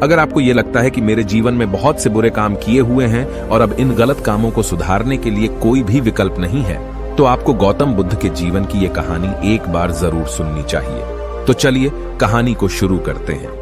अगर आपको ये लगता है कि मेरे जीवन में बहुत से बुरे काम किए हुए हैं और अब इन गलत कामों को सुधारने के लिए कोई भी विकल्प नहीं है, तो आपको गौतम बुद्ध के जीवन की ये कहानी एक बार जरूर सुननी चाहिए। तो चलिए कहानी को शुरू करते हैं।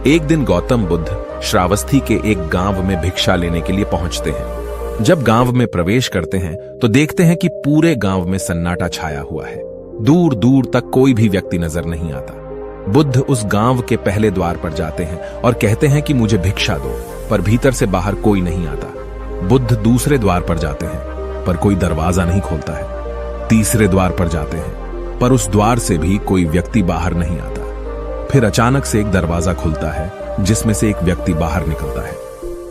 एक दिन गौतम बुद्ध श्रावस्ती के एक गांव में भिक्षा लेने के लिए पहुंचते हैं। जब गांव में प्रवेश करते हैं तो देखते हैं कि पूरे गांव में सन्नाटा छाया हुआ है। दूर दूर तक कोई भी व्यक्ति नजर नहीं आता। बुद्ध उस गांव के पहले द्वार पर जाते हैं और कहते हैं कि मुझे भिक्षा दो, पर भीतर से बाहर कोई नहीं आता। बुद्ध दूसरे द्वार पर जाते हैं, पर कोई दरवाजा नहीं खोलता है। तीसरे द्वार पर जाते हैं, पर उस द्वार से भी कोई व्यक्ति बाहर नहीं आता। फिर अचानक से एक दरवाजा खुलता है, जिसमें से एक व्यक्ति बाहर निकलता है।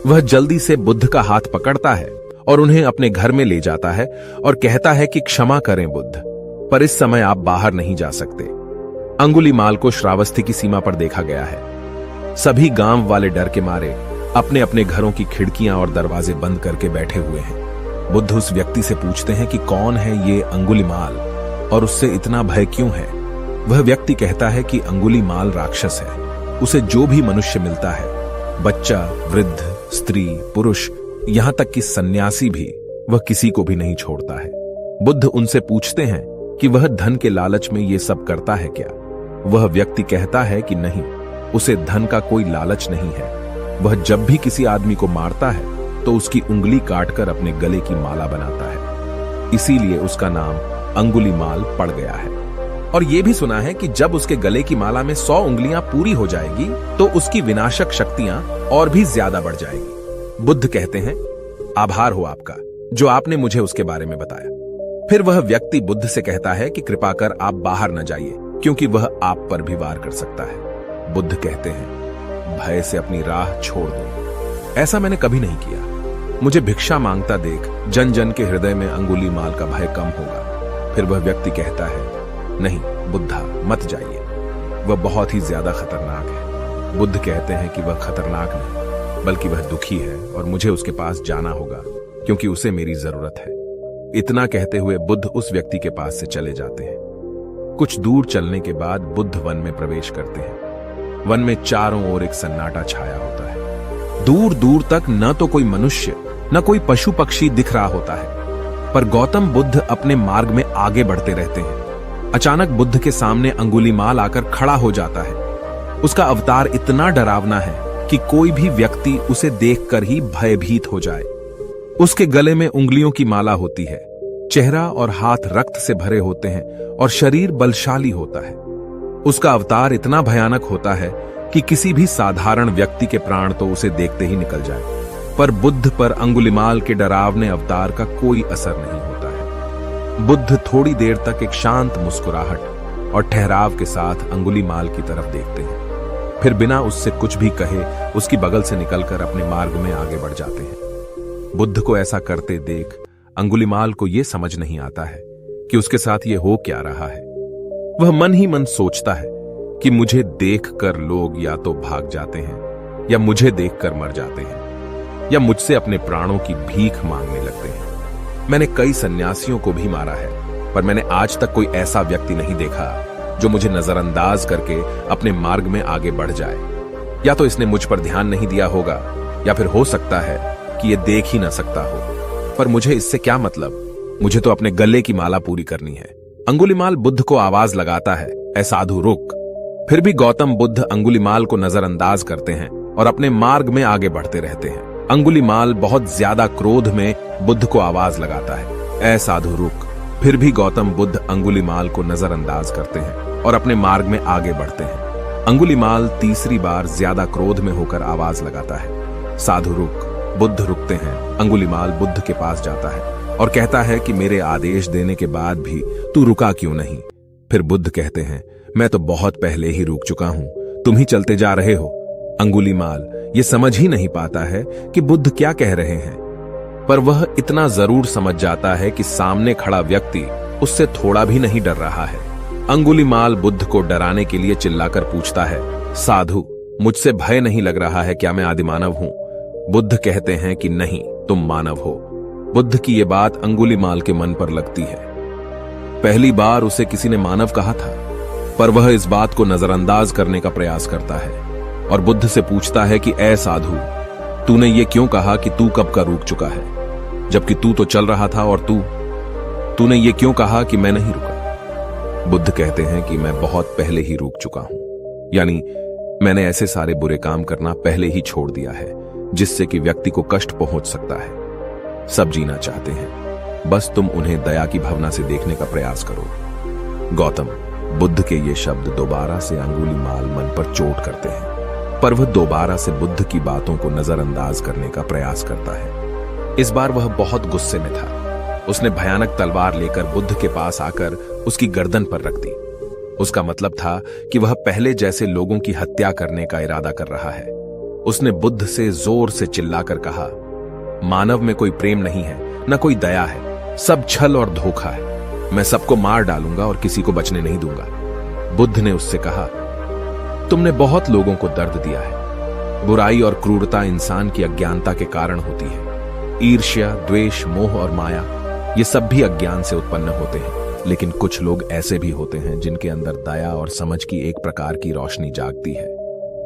वह जल्दी से बुद्ध का हाथ पकड़ता है और उन्हें अपने घर में ले जाता है और कहता है कि क्षमा करें बुद्ध, पर इस समय आप बाहर नहीं जा सकते। अंगुलीमाल को श्रावस्ती की सीमा पर देखा गया है। सभी गांव वाले डर के मारे अपने अपने घरों की खिड़कियां और दरवाजे बंद करके बैठे हुए हैं। बुद्ध उस व्यक्ति से पूछते हैं कि कौन है ये अंगुलीमाल और उससे इतना भय क्यों है। वह व्यक्ति कहता है कि अंगुलीमाल राक्षस है। उसे जो भी मनुष्य मिलता है, बच्चा, वृद्ध, स्त्री, पुरुष, यहां तक कि सन्यासी भी, वह किसी को भी नहीं छोड़ता है। बुद्ध उनसे पूछते हैं कि वह धन के लालच में ये सब करता है क्या। वह व्यक्ति कहता है कि नहीं, उसे धन का कोई लालच नहीं है। वह जब भी किसी आदमी को मारता है तो उसकी उंगली काटकर अपने गले की माला बनाता है। इसीलिए उसका नाम अंगुलीमाल पड़ गया है। और यह भी सुना है कि जब उसके गले की माला में 100 उंगलियां पूरी हो जाएगी तो उसकी विनाशक शक्तियां और भी ज्यादा बढ़ जाएगी। बुद्ध कहते हैं, आभार हो आपका जो आपने मुझे उसके बारे में बताया। फिर वह व्यक्ति बुद्ध से कहता है कि कृपा कर आप बाहर न जाइए, क्योंकि वह आप पर भी वार कर सकता है। बुद्ध कहते हैं, भय से अपनी राह छोड़ दो। ऐसा मैंने कभी नहीं किया। मुझे भिक्षा मांगता देख जन जन के हृदय में अंगुलीमाल का भय कम होगा। फिर वह व्यक्ति कहता है, नहीं बुद्धा, मत जाइए, वह बहुत ही ज्यादा खतरनाक है। बुद्ध कहते हैं कि वह खतरनाक नहीं, बल्कि वह दुखी है और मुझे उसके पास जाना होगा, क्योंकि उसे मेरी जरूरत है। इतना कहते हुए बुद्ध उस व्यक्ति के पास से चले जाते हैं। कुछ दूर चलने के बाद बुद्ध वन में प्रवेश करते हैं। वन में चारों ओर एक सन्नाटा छाया होता है। दूर दूर तक न तो कोई मनुष्य न कोई पशु पक्षी दिख रहा होता है, पर गौतम बुद्ध अपने मार्ग में आगे बढ़ते रहते हैं। अचानक बुद्ध के सामने अंगुलीमाल आकर खड़ा हो जाता है। उसका अवतार इतना डरावना है कि कोई भी व्यक्ति उसे देखकर ही भयभीत हो जाए। उसके गले में उंगलियों की माला होती है, चेहरा और हाथ रक्त से भरे होते हैं और शरीर बलशाली होता है। उसका अवतार इतना भयानक होता है कि किसी भी साधारण व्यक्ति के प्राण तो उसे देखते ही निकल जाए, पर बुद्ध पर अंगुलीमाल के डरावने अवतार का कोई असर नहीं होता है। बुद्ध थोड़ी देर तक एक शांत मुस्कुराहट और ठहराव के साथ अंगुलीमाल की तरफ देखते हैं। फिर बिना उससे कुछ भी कहे उसकी बगल से निकलकर अपने मार्ग में आगे बढ़ जाते हैं। बुद्ध को ऐसा करते देख अंगुलीमाल को यह समझ नहीं आता है कि उसके साथ ये हो क्या रहा है। वह मन ही मन सोचता है कि मुझे देखकर लोग या तो भाग जाते हैं या मुझे देखकर मर जाते हैं या मुझसे अपने प्राणों की भीख मांगने लगते हैं। मैंने कई सन्यासियों को भी मारा है, पर मैंने आज तक कोई ऐसा व्यक्ति नहीं देखा जो मुझे नजरअंदाज करके अपने मार्ग में आगे बढ़ जाए। या तो इसने मुझ पर ध्यान नहीं दिया होगा, या फिर हो सकता है कि यह देख ही ना सकता हो, पर मुझे इससे क्या मतलब। मुझे तो अपने गले की माला पूरी करनी है। अंगुलीमाल बुद्ध को आवाज लगाता है, ऐ साधु रुक। फिर भी गौतम बुद्ध अंगुलीमाल को नजरअंदाज करते हैं और अपने मार्ग में आगे बढ़ते रहते हैं। अंगुलीमाल बहुत ज्यादा क्रोध में बुद्ध को आवाज लगाता है, ऐ साधु रुक। फिर भी गौतम बुद्ध अंगुलीमाल को नजरअंदाज करते हैं और अपने मार्ग में आगे बढ़ते हैं। अंगुलीमाल तीसरी बार ज्यादा क्रोध में होकर आवाज लगाता है, साधु रुक। बुद्ध रुकते हैं। अंगुलीमाल बुद्ध के पास जाता है और कहता है कि मेरे आदेश देने के बाद भी तू रुका क्यों नहीं। फिर बुद्ध कहते हैं, मैं तो बहुत पहले ही रुक चुका हूं, तुम ही चलते जा रहे हो। अंगुलीमाल ये समझ ही नहीं पाता है कि बुद्ध क्या कह रहे हैं, पर वह इतना जरूर समझ जाता है कि सामने खड़ा व्यक्ति उससे थोड़ा भी नहीं डर रहा है। अंगुलीमाल बुद्ध को डराने के लिए चिल्लाकर पूछता है, साधु मुझसे भय नहीं लग रहा है क्या, मैं आदिमानव हूं। बुद्ध कहते हैं कि नहीं, तुम मानव हो। बुद्ध की ये बात अंगुलीमाल के मन पर लगती है। पहली बार उसे किसी ने मानव कहा था, पर वह इस बात को नजरअंदाज करने का प्रयास करता है। और बुद्ध से पूछता है कि ऐ साधु, तूने ये क्यों कहा कि तू कब का रुक चुका है, जबकि तू तो चल रहा था, और तूने ये क्यों कहा कि मैं नहीं रुका? बुद्ध कहते हैं कि मैं बहुत पहले ही रुक चुका हूं, यानी मैंने ऐसे सारे बुरे काम करना पहले ही छोड़ दिया है जिससे कि व्यक्ति को कष्ट पहुंच सकता है। सब जीना चाहते हैं, बस तुम उन्हें दया की भावना से देखने का प्रयास करो। गौतम, बुद्ध के ये शब्द दोबारा से अंगुलीमाल मन पर चोट करते हैं, पर वह दोबारा से बुद्ध की बातों को नजरअंदाज करने का प्रयास करता है। इस बार वह बहुत गुस्से में था। उसने भयानक तलवार लेकर बुद्ध के पास आकर उसकी गर्दन पर रख दी। उसका मतलब था कि वह पहले जैसे लोगों की हत्या करने का इरादा कर रहा है। उसने बुद्ध से जोर से चिल्लाकर कहा, मानव में कोई प्रेम नहीं है, न कोई दया है, सब छल और धोखा है। मैं सबको मार डालूंगा और किसी को बचने नहीं दूंगा। बुद्ध ने उससे कहा, तुमने बहुत लोगों को दर्द दिया है। बुराई और क्रूरता इंसान की अज्ञानता के कारण होती है। ईर्ष्या, द्वेष, मोह और माया, ये सब भी अज्ञान से उत्पन्न होते हैं। लेकिन कुछ लोग ऐसे भी होते हैं जिनके अंदर दया और समझ की एक प्रकार की रोशनी जागती है।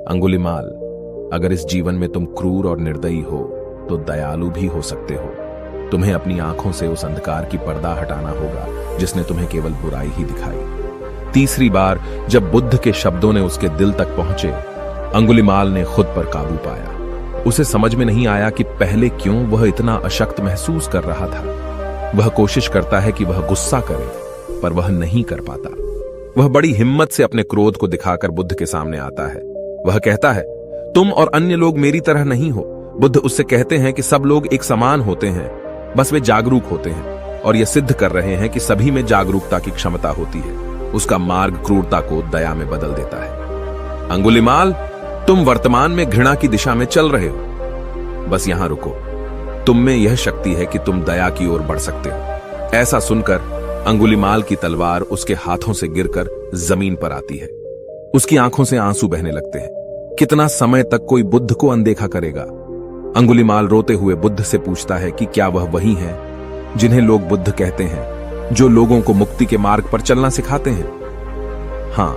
अंगुलीमाल, अगर इस जीवन में तुम क्रूर और निर्दयी हो तो दयालु भी हो सकते हो। तुम्हें अपनी आंखों से उस अंधकार की पर्दा हटाना होगा जिसने तुम्हें केवल बुराई ही दिखाई। तीसरी बार जब बुद्ध के शब्दों ने उसके दिल तक पहुंचे, अंगुलीमाल ने खुद पर काबू पाया। उसे समझ में नहीं आया कि पहले क्यों वह इतना अशक्त महसूस कर रहा था। वह कोशिश करता है कि वह गुस्सा करे, पर वह नहीं कर पाता। वह बड़ी हिम्मत से अपने क्रोध को दिखाकर बुद्ध के सामने आता है। वह कहता है, तुम और अन्य लोग मेरी तरह नहीं हो। बुद्ध उससे कहते हैं कि सब लोग एक समान होते हैं, बस वे जागरूक होते हैं, और यह सिद्ध कर रहे हैं कि सभी में जागरूकता की क्षमता होती है। उसका मार्ग क्रूरता को दया में बदल देता है। अंगुलीमाल, तुम वर्तमान में घृणा की दिशा में चल रहे हो। बस यहां रुको। तुम में यह शक्ति है कि तुम दया की ओर बढ़ सकते हो। ऐसा सुनकर अंगुलीमाल की तलवार उसके हाथों से गिरकर जमीन पर आती है। उसकी आंखों से आंसू बहने लगते हैं। कितना समय तक कोई बुद्ध को अनदेखा करेगा? अंगुलीमाल रोते हुए बुद्ध से पूछता है कि क्या वह वही है जिन्हें लोग बुद्ध कहते हैं, जो लोगों को मुक्ति के मार्ग पर चलना सिखाते हैं? हां,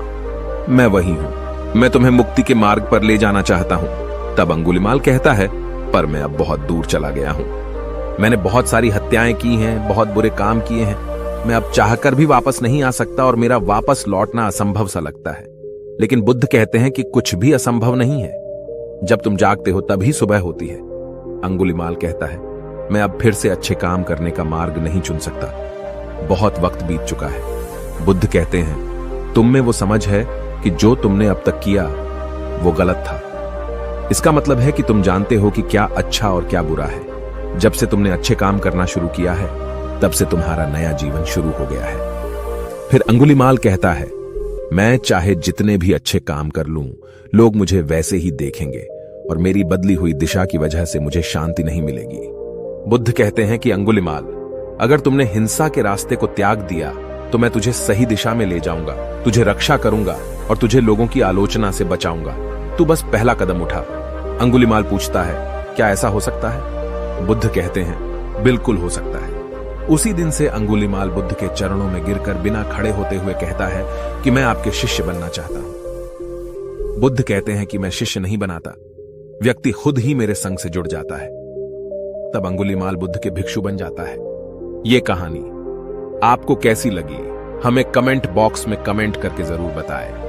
मैं वही हूं। मैं तुम्हें मुक्ति के मार्ग पर ले जाना चाहता हूं। तब अंगुलीमाल कहता है, पर मैं अब बहुत दूर चला गया हूं। मैंने बहुत सारी हत्याएं की हैं, बहुत बुरे काम किए हैं। मैं अब चाहकर भी वापस नहीं आ सकता और मेरा वापस लौटना असंभव सा लगता है। लेकिन बुद्ध कहते हैं कि कुछ भी असंभव नहीं है। जब तुम जागते हो तभी सुबह होती है। अंगुलीमाल कहता है, मैं अब फिर से अच्छे काम करने का मार्ग नहीं चुन सकता। बहुत वक्त बीत चुका है। बुद्ध कहते हैं, तुम में वो समझ है कि जो तुमने अब तक किया वो गलत था। इसका मतलब है कि तुम जानते हो कि क्या अच्छा और क्या बुरा है। जब से तुमने अच्छे काम करना शुरू किया है, तब से तुम्हारा नया जीवन शुरू हो गया है। फिर अंगुलीमाल कहता है, मैं चाहे जितने भी अच्छे काम कर लूं, लोग मुझे वैसे ही देखेंगे और मेरी बदली हुई दिशा की वजह से मुझे शांति नहीं मिलेगी। बुद्ध कहते हैं कि अंगुलीमाल, अगर तुमने हिंसा के रास्ते को त्याग दिया तो मैं तुझे सही दिशा में ले जाऊंगा, तुझे रक्षा करूंगा और तुझे लोगों की आलोचना से बचाऊंगा। तू बस पहला कदम उठा। अंगुलीमाल पूछता है, क्या ऐसा हो सकता है? बुद्ध कहते हैं, बिल्कुल हो सकता है। उसी दिन से अंगुलीमाल बुद्ध के चरणों में गिरकर बिना खड़े होते हुए कहता है कि मैं आपके शिष्य बनना चाहता हूं। बुद्ध कहते हैं कि मैं शिष्य नहीं बनाता, व्यक्ति खुद ही मेरे संग से जुड़ जाता है। तब अंगुलीमाल बुद्ध के भिक्षु बन जाता है। यह कहानी आपको कैसी लगी, हमें कमेंट बॉक्स में कमेंट करके जरूर बताएं।